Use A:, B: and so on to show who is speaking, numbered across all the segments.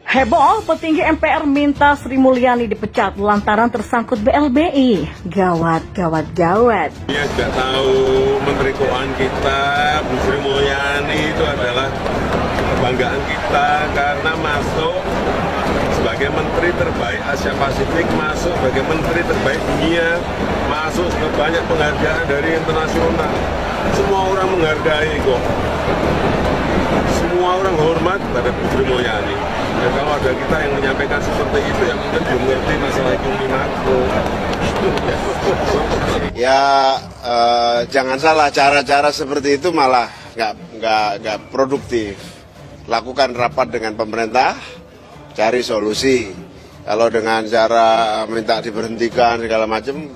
A: Heboh, petinggi MPR minta Sri Mulyani dipecat lantaran tersangkut BLBI. Gawat, gawat, gawat.
B: Dia tidak tahu Menteri Keuangan kita, Bu Sri Mulyani itu adalah kebanggaan kita karena masuk sebagai Menteri terbaik Asia Pasifik, masuk sebagai Menteri terbaik dunia, masuk ke banyak penghargaan dari internasional. Semua orang menghargai kok. Semua orang hormat pada Bu Sri Mulyani. Dan kalau ada kita yang menyampaikan seperti itu, yang mungkin belum mengerti masalah ekonomi makro.
C: Ya jangan salah, cara-cara seperti itu malah nggak produktif. Lakukan rapat dengan pemerintah, cari solusi. Kalau dengan cara minta diberhentikan segala macam,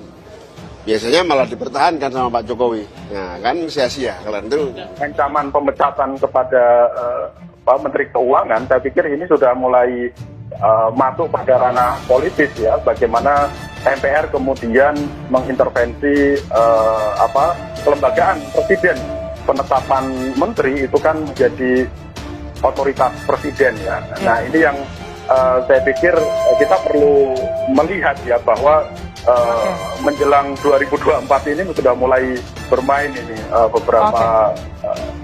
C: biasanya malah dipertahankan sama Pak Jokowi. Nah kan sia-sia kalau itu.
D: Ancaman pemecatan kepada Pak Menteri Keuangan, saya pikir ini sudah mulai masuk pada ranah politis ya. Bagaimana MPR kemudian mengintervensi kelembagaan presiden. Penetapan menteri itu kan menjadi otoritas presiden ya. Nah ini yang saya pikir kita perlu melihat ya bahwa menjelang 2024 ini sudah mulai bermain ini beberapa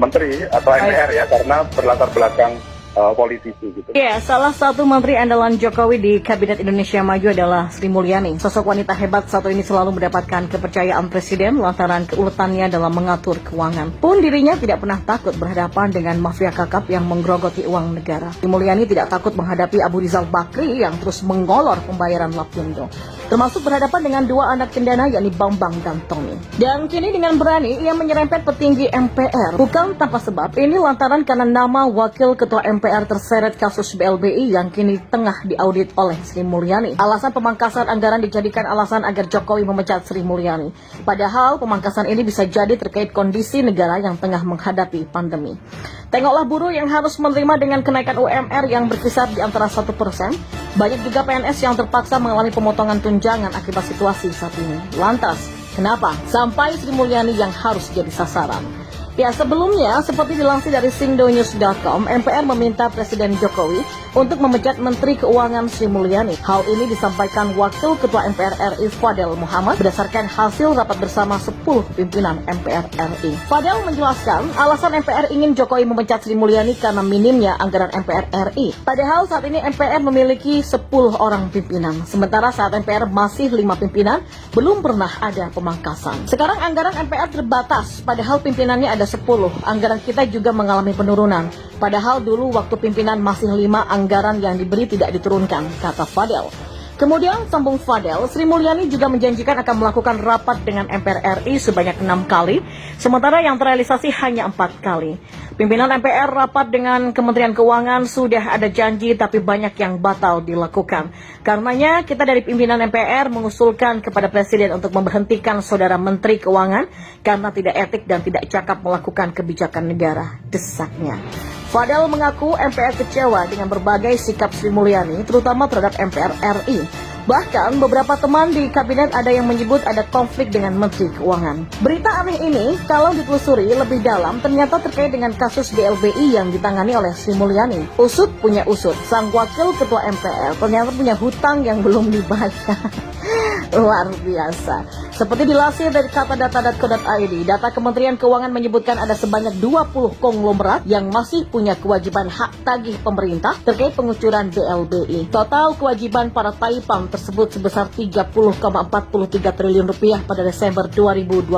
D: menteri atau MPR ya, karena berlatar belakang politisi gitu.
A: Ya, salah satu menteri andalan Jokowi di Kabinet Indonesia Maju adalah Sri Mulyani. Sosok wanita hebat satu ini selalu mendapatkan kepercayaan presiden lantaran keuletannya dalam mengatur keuangan. Pun dirinya tidak pernah takut berhadapan dengan mafia kakap yang menggerogoti uang negara. Sri Mulyani tidak takut menghadapi Abu Rizal Bakri yang terus menggolor pembayaran Lapindo, termasuk berhadapan dengan dua anak cendana yakni Bambang dan Tommy. Dan kini dengan berani ia menyerempet petinggi MPR. Bukan tanpa sebab, ini lantaran karena nama wakil ketua MPR terseret kasus BLBI yang kini tengah diaudit oleh Sri Mulyani. Alasan pemangkasan anggaran dijadikan alasan agar Jokowi memecat Sri Mulyani. Padahal pemangkasan ini bisa jadi terkait kondisi negara yang tengah menghadapi pandemi. Tengoklah buruh yang harus menerima dengan kenaikan UMR yang berkisar di antara 1%. Banyak juga PNS yang terpaksa mengalami pemotongan tunjangan akibat situasi saat ini. Lantas, kenapa sampai Sri Mulyani yang harus jadi sasaran? Ya, sebelumnya, seperti dilansir dari sindonews.com, MPR meminta Presiden Jokowi untuk memecat Menteri Keuangan Sri Mulyani. Hal ini disampaikan Wakil Ketua MPR RI Fadel Muhammad berdasarkan hasil rapat bersama 10 pimpinan MPR RI. Fadel menjelaskan, alasan MPR ingin Jokowi memecat Sri Mulyani karena minimnya anggaran MPR RI. Padahal saat ini MPR memiliki 10 orang pimpinan, sementara saat MPR masih 5 pimpinan, belum pernah ada pemangkasan. Sekarang anggaran MPR terbatas, padahal pimpinannya ada 10. Anggaran kita juga mengalami penurunan. Padahal dulu waktu pimpinan masih 5, anggaran yang diberi tidak diturunkan, kata Fadel. Kemudian sambung Fadel, Sri Mulyani juga menjanjikan akan melakukan rapat dengan MPR RI sebanyak 6 kali, sementara yang terrealisasi hanya 4 kali. Pimpinan MPR rapat dengan Kementerian Keuangan sudah ada janji tapi banyak yang batal dilakukan. Karenanya kita dari pimpinan MPR mengusulkan kepada Presiden untuk memberhentikan Saudara Menteri Keuangan karena tidak etik dan tidak cakap melakukan kebijakan negara, desaknya. Fadel mengaku MPR kecewa dengan berbagai sikap Sri Mulyani, terutama terhadap MPR RI. Bahkan beberapa teman di kabinet ada yang menyebut ada konflik dengan Menteri Keuangan. Berita aneh ini, kalau ditelusuri lebih dalam, ternyata terkait dengan kasus BLBI yang ditangani oleh Sri Mulyani. Usut punya usut, sang wakil ketua MPR ternyata punya hutang yang belum dibayar. Luar biasa. Seperti dilansir dari katadata.co.id, data Kementerian Keuangan menyebutkan ada sebanyak 20 konglomerat yang masih punya kewajiban hak tagih pemerintah terkait pengucuran BLBI. Total kewajiban para taipan tersebut sebesar 30,43 triliun rupiah pada Desember 2020.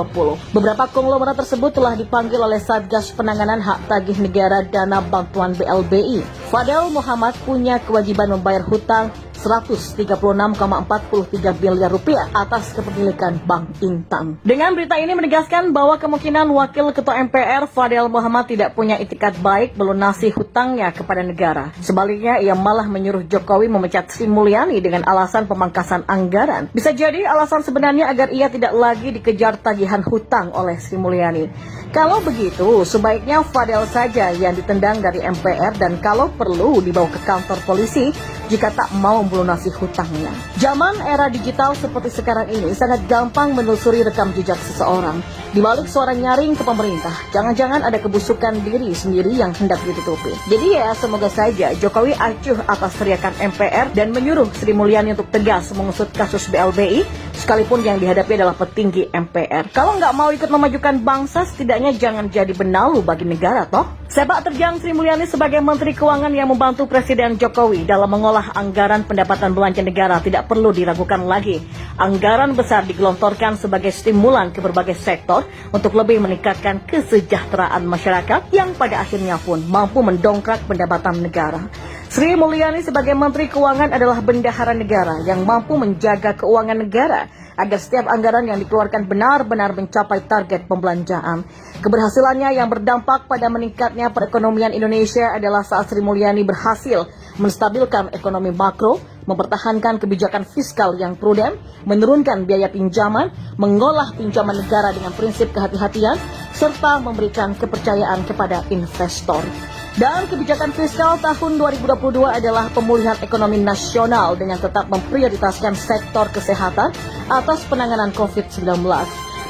A: Beberapa konglomerat tersebut telah dipanggil oleh Satgas Penanganan Hak Tagih Negara Dana Bantuan BLBI. Fadel Muhammad punya kewajiban membayar hutang 136,43 miliar rupiah atas kepemilikan Bank Intan. Dengan berita ini menegaskan bahwa kemungkinan Wakil Ketua MPR Fadel Muhammad tidak punya itikat baik melunasi hutangnya kepada negara. Sebaliknya, ia malah menyuruh Jokowi memecat Sri Mulyani dengan alasan pemangkasan anggaran. Bisa jadi alasan sebenarnya agar ia tidak lagi dikejar tagihan hutang oleh Sri Mulyani. Kalau begitu, sebaiknya Fadel saja yang ditendang dari MPR dan kalau perlu dibawa ke kantor polisi jika tak mau melunasi hutangnya. Zaman era digital seperti sekarang ini sangat gampang menelusuri rekam jejak seseorang. Di balik suara nyaring ke pemerintah, jangan-jangan ada kebusukan diri sendiri yang hendak ditutupi. Jadi ya, semoga saja Jokowi acuh atas teriakan MPR dan menyuruh Sri Mulyani untuk tegas mengusut kasus BLBI, sekalipun yang dihadapi adalah petinggi MPR. Kalau nggak mau ikut memajukan bangsa, setidaknya jangan jadi benalu bagi negara, toh. Sepak terjang Sri Mulyani sebagai Menteri Keuangan yang membantu Presiden Jokowi dalam mengolah anggaran pendapatan belanja negara tidak perlu diragukan lagi. Anggaran besar digelontorkan sebagai stimulan ke berbagai sektor untuk lebih meningkatkan kesejahteraan masyarakat yang pada akhirnya pun mampu mendongkrak pendapatan negara. Sri Mulyani sebagai Menteri Keuangan adalah bendahara negara yang mampu menjaga keuangan negara agar setiap anggaran yang dikeluarkan benar-benar mencapai target pembelanjaan. Keberhasilannya yang berdampak pada meningkatnya perekonomian Indonesia adalah saat Sri Mulyani berhasil menstabilkan ekonomi makro, mempertahankan kebijakan fiskal yang prudent, menurunkan biaya pinjaman, mengolah pinjaman negara dengan prinsip kehati-hatian, serta memberikan kepercayaan kepada investor. Dan kebijakan fiskal tahun 2022 adalah pemulihan ekonomi nasional dengan tetap memprioritaskan sektor kesehatan atas penanganan COVID-19.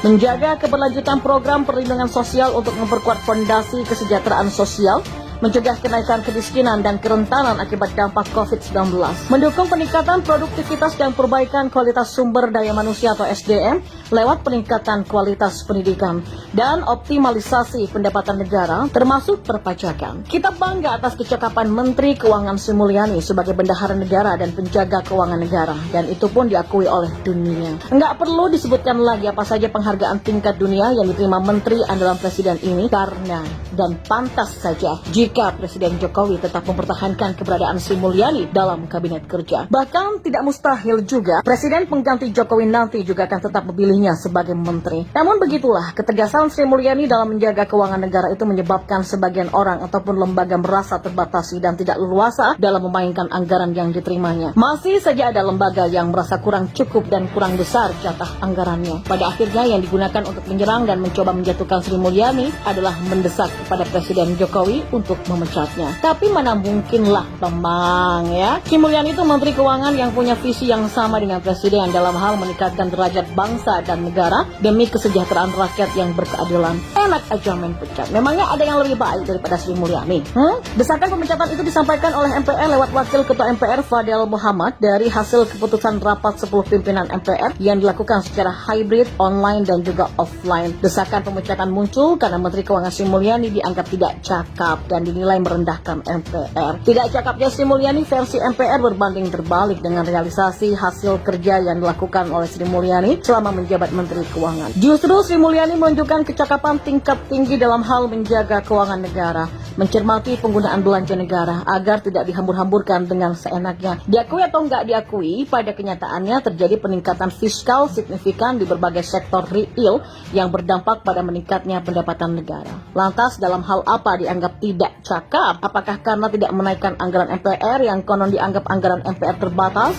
A: Menjaga keberlanjutan program perlindungan sosial untuk memperkuat fondasi kesejahteraan sosial, mencegah kenaikan kemiskinan dan kerentanan akibat dampak COVID-19, mendukung peningkatan produktivitas dan perbaikan kualitas sumber daya manusia atau SDM lewat peningkatan kualitas pendidikan, dan optimalisasi pendapatan negara termasuk perpajakan. Kita bangga atas kecakapan Menteri Keuangan Sri Mulyani sebagai bendahara negara dan penjaga keuangan negara, dan itu pun diakui oleh dunia. Enggak perlu disebutkan lagi apa saja penghargaan tingkat dunia yang diterima Menteri andalan Presiden ini, karena dan pantas saja jika Presiden Jokowi tetap mempertahankan keberadaan Sri Mulyani dalam kabinet kerja. Bahkan tidak mustahil juga Presiden pengganti Jokowi nanti juga akan tetap memilihnya sebagai menteri. Namun begitulah, ketegasan Sri Mulyani dalam menjaga keuangan negara itu menyebabkan sebagian orang ataupun lembaga merasa terbatasi dan tidak leluasa dalam memainkan anggaran yang diterimanya. Masih saja ada lembaga yang merasa kurang cukup dan kurang besar jatah anggarannya. Pada akhirnya yang digunakan untuk menyerang dan mencoba menjatuhkan Sri Mulyani adalah mendesak kepada Presiden Jokowi untuk memecatnya. Tapi mana mungkinlah Bambang ya. Sri Mulyani itu Menteri Keuangan yang punya visi yang sama dengan Presiden dalam hal meningkatkan derajat bangsa dan negara demi kesejahteraan rakyat yang berkeadilan. Enak aja main pecat. Memangnya ada yang lebih baik daripada Sri Mulyani? Desakan pemecatan itu disampaikan oleh MPR lewat Wakil Ketua MPR Fadel Muhammad dari hasil keputusan rapat 10 pimpinan MPR yang dilakukan secara hybrid, online dan juga offline. Desakan pemecatan muncul karena Menteri Keuangan Sri Mulyani dianggap tidak cakap dan dinilai merendahkan MPR. Tidak cakapnya Sri Mulyani versi MPR berbanding terbalik dengan realisasi hasil kerja yang dilakukan oleh Sri Mulyani selama menjabat Menteri Keuangan. Justru Sri Mulyani menunjukkan kecakapan tingkat tinggi dalam hal menjaga keuangan negara, mencermati penggunaan belanja negara agar tidak dihambur-hamburkan dengan seenaknya. Diakui atau enggak diakui, pada kenyataannya terjadi peningkatan fiskal signifikan di berbagai sektor real yang berdampak pada meningkatnya pendapatan negara. Lantas dalam hal apa dianggap tidak cakap? Apakah karena tidak menaikkan anggaran MPR yang konon dianggap anggaran MPR terbatas?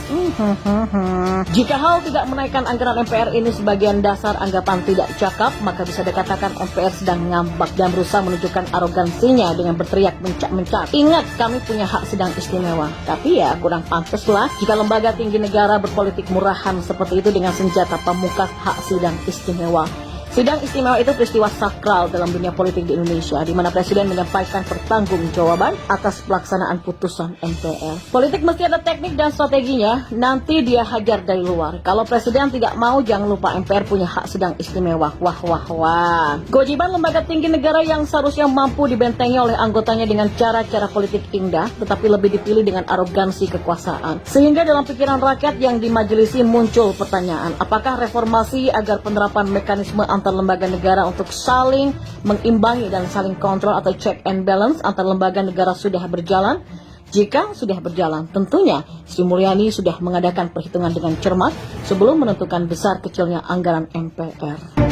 A: Jika hal tidak menaikkan anggaran MPR ini sebagian dasar anggapan tidak cakap, maka bisa dikatakan MPR sedang ngambak dan berusaha menunjukkan arogansinya dengan berteriak mencak-mencak. Ingat, kami punya hak sidang istimewa. Tapi ya kurang pantas lah jika lembaga tinggi negara berpolitik murahan seperti itu dengan senjata pamungkas hak sidang istimewa. Sidang istimewa itu peristiwa sakral dalam dunia politik di Indonesia, di mana Presiden menyampaikan pertanggungjawaban atas pelaksanaan putusan MPR. Politik mesti ada teknik dan strateginya, nanti dia hajar dari luar. Kalau Presiden tidak mau, jangan lupa MPR punya hak sidang istimewa. Wah. Kewajiban lembaga tinggi negara yang seharusnya mampu dibentengi oleh anggotanya dengan cara-cara politik indah, tetapi lebih dipilih dengan arogansi kekuasaan. Sehingga dalam pikiran rakyat yang dimajelisi muncul pertanyaan, apakah reformasi agar penerapan mekanisme antar lembaga negara untuk saling mengimbangi dan saling kontrol atau check and balance antar lembaga negara sudah berjalan? Jika sudah berjalan, tentunya Sri Mulyani sudah mengadakan perhitungan dengan cermat sebelum menentukan besar kecilnya anggaran MPR.